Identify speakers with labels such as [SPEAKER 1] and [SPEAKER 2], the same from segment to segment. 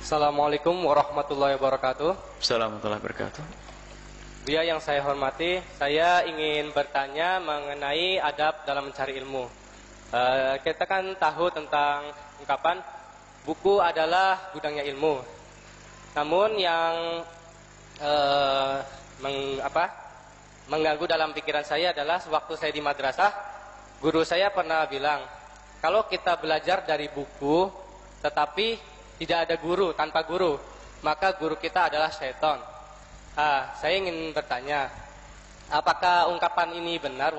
[SPEAKER 1] Assalamualaikum warahmatullahi wabarakatuh.
[SPEAKER 2] Assalamualaikum warahmatullahi wabarakatuh.
[SPEAKER 1] Buya yang saya hormati, saya ingin bertanya mengenai adab dalam mencari ilmu. Kita kan tahu tentang ungkapan buku adalah gudangnya ilmu. Namun yang mengganggu dalam pikiran saya adalah waktu saya di madrasah, guru saya pernah bilang, kalau kita belajar dari buku tetapi tidak ada guru, tanpa guru, maka guru kita adalah syaitan. Saya ingin bertanya, apakah ungkapan ini benar,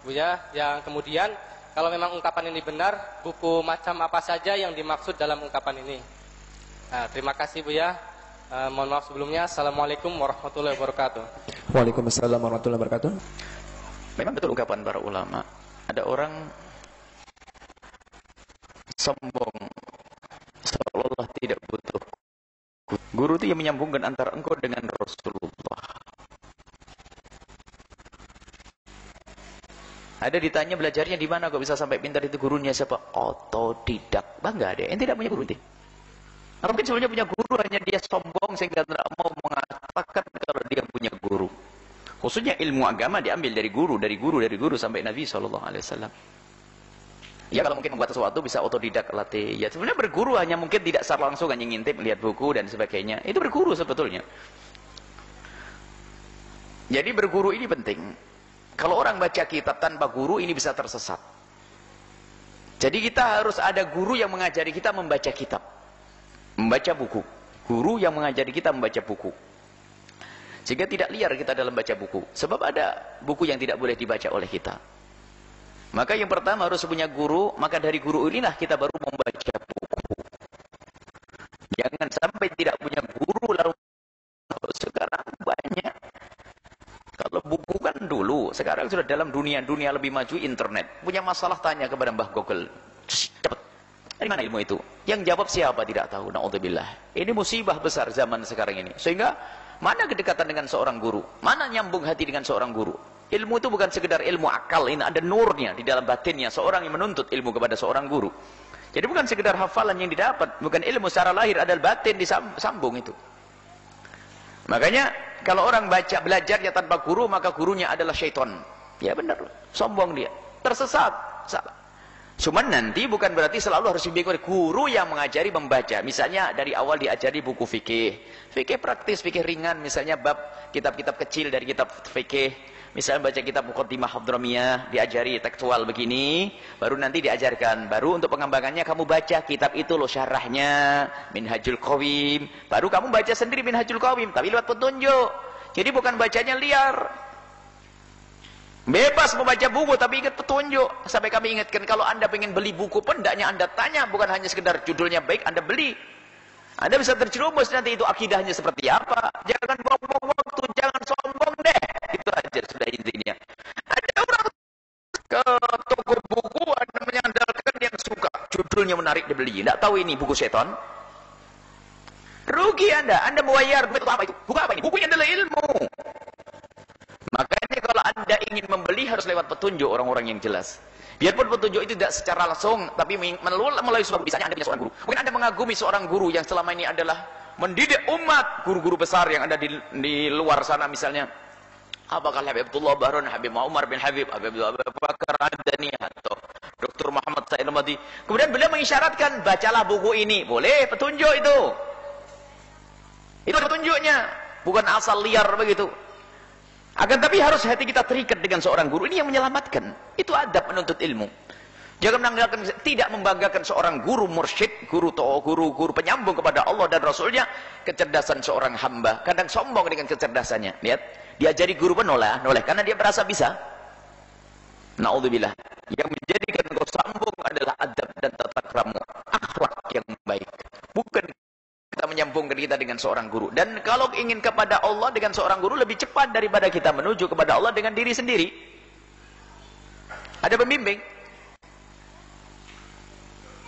[SPEAKER 1] Buya? Yang kemudian, kalau memang ungkapan ini benar, buku macam apa saja yang dimaksud dalam ungkapan ini? Terima kasih, Buya. Mohon maaf sebelumnya. Assalamualaikum warahmatullahi wabarakatuh.
[SPEAKER 3] Waalaikumsalam warahmatullahi wabarakatuh.
[SPEAKER 2] Memang betul ungkapan para ulama. Ada orang sombong seolah-olah tidak butuh guru. Itu yang menyambungkan antara engkau dengan Rasulullah. Ada ditanya belajarnya di mana kok bisa sampai pintar, itu gurunya siapa? Otodidak. Bangga deh, ente tidak punya guru deh. Atau mungkin sebenarnya punya guru, hanya dia sombong sehingga tidak mau mengatakan kalau dia punya guru. Khususnya ilmu agama diambil dari guru sampai Nabi SAW. Ya kalau mungkin membuat sesuatu bisa otodidak latih. Ya sebenarnya berguru hanya mungkin tidak secara langsung hanya ngintip, lihat buku dan sebagainya. Itu berguru sebetulnya. Jadi berguru ini penting. Kalau orang baca kitab tanpa guru ini bisa tersesat. Jadi kita harus ada guru yang mengajari kita membaca kitab, membaca buku. Guru yang mengajari kita membaca buku. Sehingga tidak liar kita dalam baca buku. Sebab ada buku yang tidak boleh dibaca oleh kita. Maka yang pertama harus punya guru, maka dari guru inilah kita baru membaca buku. Jangan sampai tidak punya guru lalu sekarang banyak. Kalau buku kan dulu, sekarang sudah dalam dunia lebih maju, internet. Punya masalah tanya kepada Mbah Google. Cepat. Dari mana ilmu itu? Yang jawab siapa tidak tahu. Na'udzubillah. Ini musibah besar zaman sekarang ini. Sehingga mana kedekatan dengan seorang guru? Mana nyambung hati dengan seorang guru? Ilmu itu bukan sekedar ilmu akal, ini ada nurnya di dalam batinnya seorang yang menuntut ilmu kepada seorang guru. Jadi bukan sekedar hafalan yang didapat, bukan ilmu secara lahir, ada batin disambung itu. Makanya kalau orang belajarnya tanpa guru, maka gurunya adalah syaitan. Ya benar, sombong dia, tersesat, salah. Cuman nanti bukan berarti selalu harus dibimbing oleh guru yang mengajari membaca. Misalnya dari awal diajari buku fikih praktis, fikih ringan, misalnya bab kitab-kitab kecil dari kitab fikih. Misalnya baca kitab Muqaddimah Hadramiyah, diajari tekstual begini, baru nanti diajarkan. Baru untuk pengembangannya kamu baca kitab itu loh syarahnya, Minhajul Qawim. Baru kamu baca sendiri Minhajul Qawim, tapi lewat petunjuk. Jadi bukan bacanya liar. Bebas membaca buku, tapi ingat petunjuk. Sampai kami ingatkan, kalau anda ingin beli buku pun, hendaknya anda tanya, bukan hanya sekedar judulnya baik, anda beli. Anda bisa terjerumus nanti itu akidahnya seperti apa. Jangan buang-buang waktu, jangan sombong deh. Itu aja sudah intinya. Ada orang ke toko buku, anda menyandalkan yang suka, judulnya menarik dibeli. Tidak tahu ini buku setan. Rugi anda membayar duit apa itu? Buku apa ini? Bukunya adalah ilmu. Makanya kalau anda ingin membeli harus lewat petunjuk orang-orang yang jelas. Biarpun petunjuk itu tidak secara langsung, tapi melalui sebuah bisanya anda punya seorang guru. Mungkin anda mengagumi seorang guru yang selama ini adalah mendidik umat, guru-guru besar yang ada di luar sana misalnya. Apakah Habib Abdullah Bahrun, Habib Umar bin Habib, Habib Abu Bakar Adani, atau Dr. Muhammad Said Al-Madi. Kemudian beliau mengisyaratkan, bacalah buku ini. Boleh, petunjuk itu. Itu petunjuknya. Bukan asal liar begitu. Akan tapi harus hati kita terikat dengan seorang guru. Ini yang menyelamatkan. Itu adab menuntut ilmu. Jangan tidak membanggakan seorang guru mursyid, guru penyambung kepada Allah dan Rasulnya, kecerdasan seorang hamba. Kadang sombong dengan kecerdasannya. Lihat, diajari guru pun noleh karena dia merasa bisa. Na'udzubillah. Yang menjadikan kau sambung adalah adab dan tata krama, akhlak yang baik. Bukan kita menyambungkan kita dengan seorang guru. Dan kalau ingin kepada Allah dengan seorang guru lebih cepat daripada kita menuju kepada Allah dengan diri sendiri. Ada pembimbing.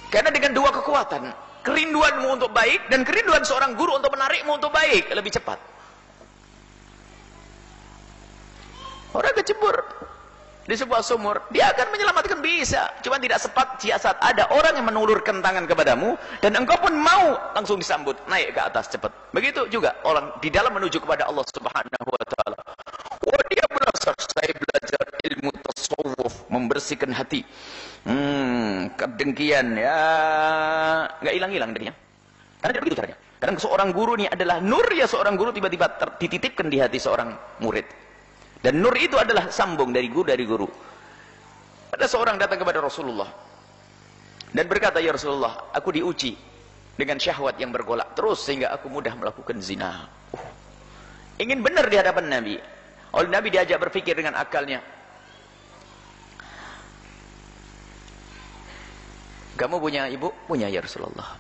[SPEAKER 2] Karena dengan dua kekuatan, kerinduanmu untuk baik dan kerinduan seorang guru untuk menarikmu untuk baik, lebih cepat. Orang kecebur. di sebuah sumur, dia akan menyelamatkan, bisa. Cuma tidak sempat saat ada orang yang menulurkan tangan kepadamu dan engkau pun mau langsung disambut naik ke atas cepat. Begitu juga orang di dalam menuju kepada Allah Subhanahu wa taala. Oh, dia merasa saya belajar ilmu tasawuf, membersihkan hati. Kedengkian ya enggak hilang-hilang dengkinya. Karena tidak begitu caranya. Kadang seorang guru ini adalah nur ya, seorang guru tiba-tiba dititipkan di hati seorang murid. Dan nur itu adalah sambung dari guru. Ada seorang datang kepada Rasulullah dan berkata, ya Rasulullah, aku diuji dengan syahwat yang bergolak terus sehingga aku mudah melakukan zina. Ingin benar di hadapan Nabi. Oleh Nabi diajak berpikir dengan akalnya. Kamu punya ibu? Punya ya Rasulullah.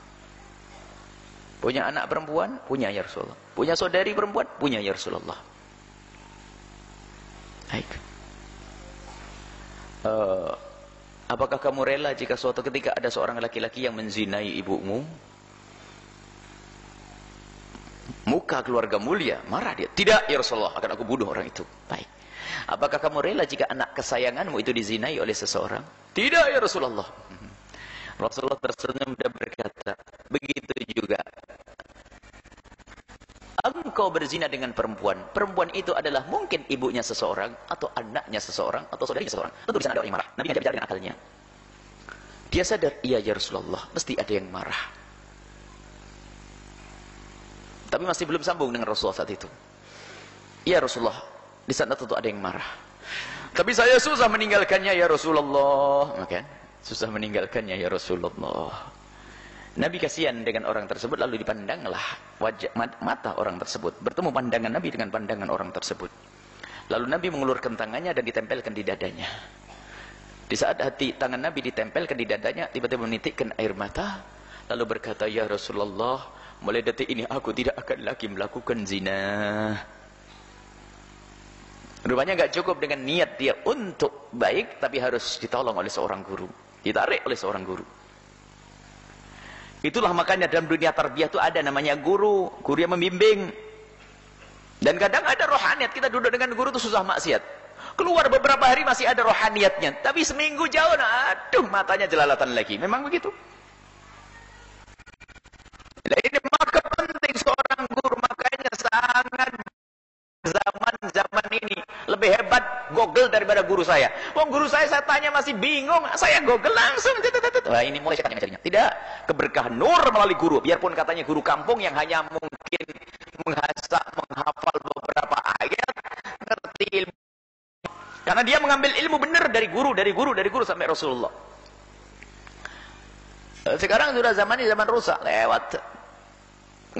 [SPEAKER 2] Punya anak perempuan? Punya ya Rasulullah. Punya saudari perempuan? Punya ya Rasulullah. Baik. Apakah kamu rela jika suatu ketika ada seorang laki-laki yang menzinai ibumu? Muka keluarga mulia, marah dia. Tidak ya Rasulullah, akan aku bunuh orang itu. Baik. Apakah kamu rela jika anak kesayanganmu itu dizinai oleh seseorang? Tidak ya Rasulullah. Rasulullah tersenyum dan berkata, begitu juga engkau berzina dengan perempuan. Perempuan itu adalah mungkin ibunya seseorang, atau anaknya seseorang, atau saudarinya seseorang. Tentu bisa ada orang yang marah. Nabi ngajak bicara dengan akalnya. Dia sadar, iya ya Rasulullah, mesti ada yang marah. Tapi masih belum sambung dengan Rasulullah saat itu. Iya Rasulullah, di sana tentu ada yang marah. Tapi saya susah meninggalkannya ya Rasulullah. Maka susah meninggalkannya ya Rasulullah. Nabi kasihan dengan orang tersebut, lalu dipandanglah wajah mata orang tersebut. Bertemu pandangan Nabi dengan pandangan orang tersebut. Lalu Nabi mengulurkan tangannya dan ditempelkan di dadanya. Di saat tangan Nabi ditempelkan di dadanya, tiba-tiba menitikkan air mata, lalu berkata, ya Rasulullah, mulai detik ini aku tidak akan lagi melakukan zina. Rupanya nggak cukup dengan niat dia untuk baik, tapi harus ditolong oleh seorang guru, ditarik oleh seorang guru. Itulah makanya dalam dunia tarbiyah itu ada namanya guru yang membimbing. Dan kadang ada rohaniat, kita duduk dengan guru itu susah maksiat. Keluar beberapa hari masih ada rohaniatnya, tapi seminggu jauh, aduh matanya jelalatan lagi. Memang begitu. Nah, ini maka penting seorang guru, makanya sangat zaman ini lebih hebat Google daripada guru saya. Wong guru saya tanya masih bingung, saya Google langsung. Wah, ini mulai setan yang mencarinya. Tidak, keberkahan nur melalui guru. Biarpun katanya guru kampung yang hanya mungkin menghafal beberapa ayat, ngerti ilmu. Karena dia mengambil ilmu benar dari guru sampai Rasulullah. Sekarang sudah zaman ini zaman rusak, lewat.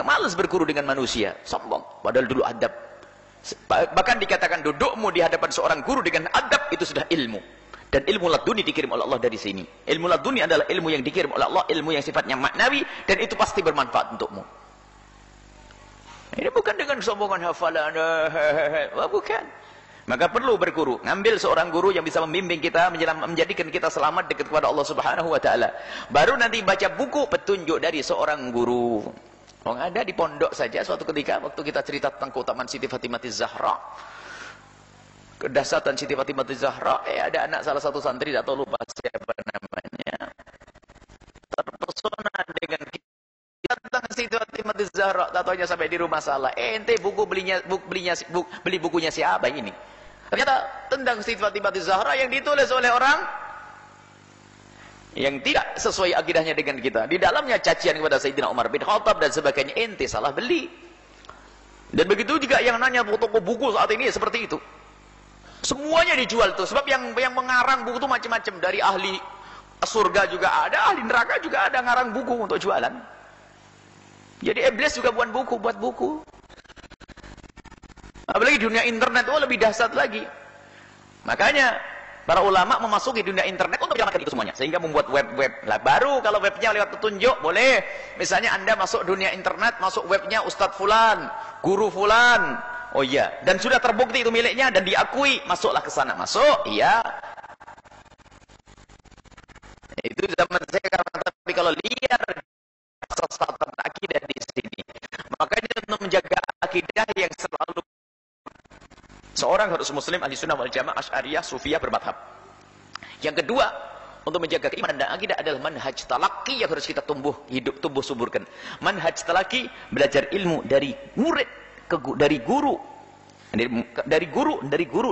[SPEAKER 2] Malas berguru dengan manusia, sombong. Padahal dulu adab. Bahkan dikatakan dudukmu di hadapan seorang guru dengan adab itu sudah ilmu. Dan ilmu laduni dikirim oleh Allah dari sini. Ilmu laduni adalah ilmu yang dikirim oleh Allah, ilmu yang sifatnya maknawi, dan itu pasti bermanfaat untukmu. Ini bukan dengan kesombongan hafalan, bukan. Maka perlu berguru, ngambil seorang guru yang bisa membimbing kita, menjadikan kita selamat dekat kepada Allah Subhanahu wa taala. Baru nanti baca buku petunjuk dari seorang guru. Orang ada di pondok saja suatu ketika waktu kita cerita tentang keutamaan Siti Fatimah Zahra, kedahsyatan Siti Fatimah Zahra, ada anak salah satu santri, tak tahu lupa siapa namanya, terpesona dengan kita tentang Siti Fatimah Zahra, tak tahunya sampai di rumah salah. Ente beli bukunya siapa ini? Ternyata tentang Siti Fatimah Zahra yang ditulis oleh orang yang tidak sesuai akidahnya dengan kita. Di dalamnya cacian kepada Sayyidina Umar bin Khattab dan sebagainya. Ente salah beli. Dan begitu juga yang nanya toko buku saat ini seperti itu. Semuanya dijual tuh. Sebab yang mengarang buku itu macam-macam. Dari ahli surga juga ada, ahli neraka juga ada ngarang buku untuk jualan. Jadi iblis juga buat buku. Apalagi dunia internet, lebih dahsyat lagi. Makanya para ulama memasuki dunia internet untuk menyelamatkan itu semuanya. Sehingga membuat web-web. Lah baru kalau webnya lewat petunjuk, boleh. Misalnya Anda masuk dunia internet, masuk webnya Ustadz Fulan, Guru Fulan. Oh iya. Dan sudah terbukti itu miliknya dan diakui. Masuklah ke sana. Masuk. Iya. Itu zaman sekarang. Tapi kalau liar, sesatan akidah di sini. Makanya untuk menjaga akidah yang selalu Seorang harus muslim ahli sunnah wal jamaah, asy'ariyah, sufiyah, bermadhab. Yang kedua, untuk menjaga keimanan dan akidah adalah manhaj talaqi yang harus kita tumbuh suburkan. Manhaj talaqi, belajar ilmu dari murid dari guru.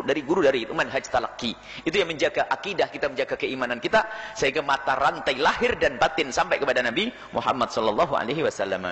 [SPEAKER 2] Dari itu manhaj talaqi. Itu yang menjaga akidah kita, menjaga keimanan kita sehingga mata rantai lahir dan batin sampai kepada Nabi Muhammad sallallahu alaihi wasallam.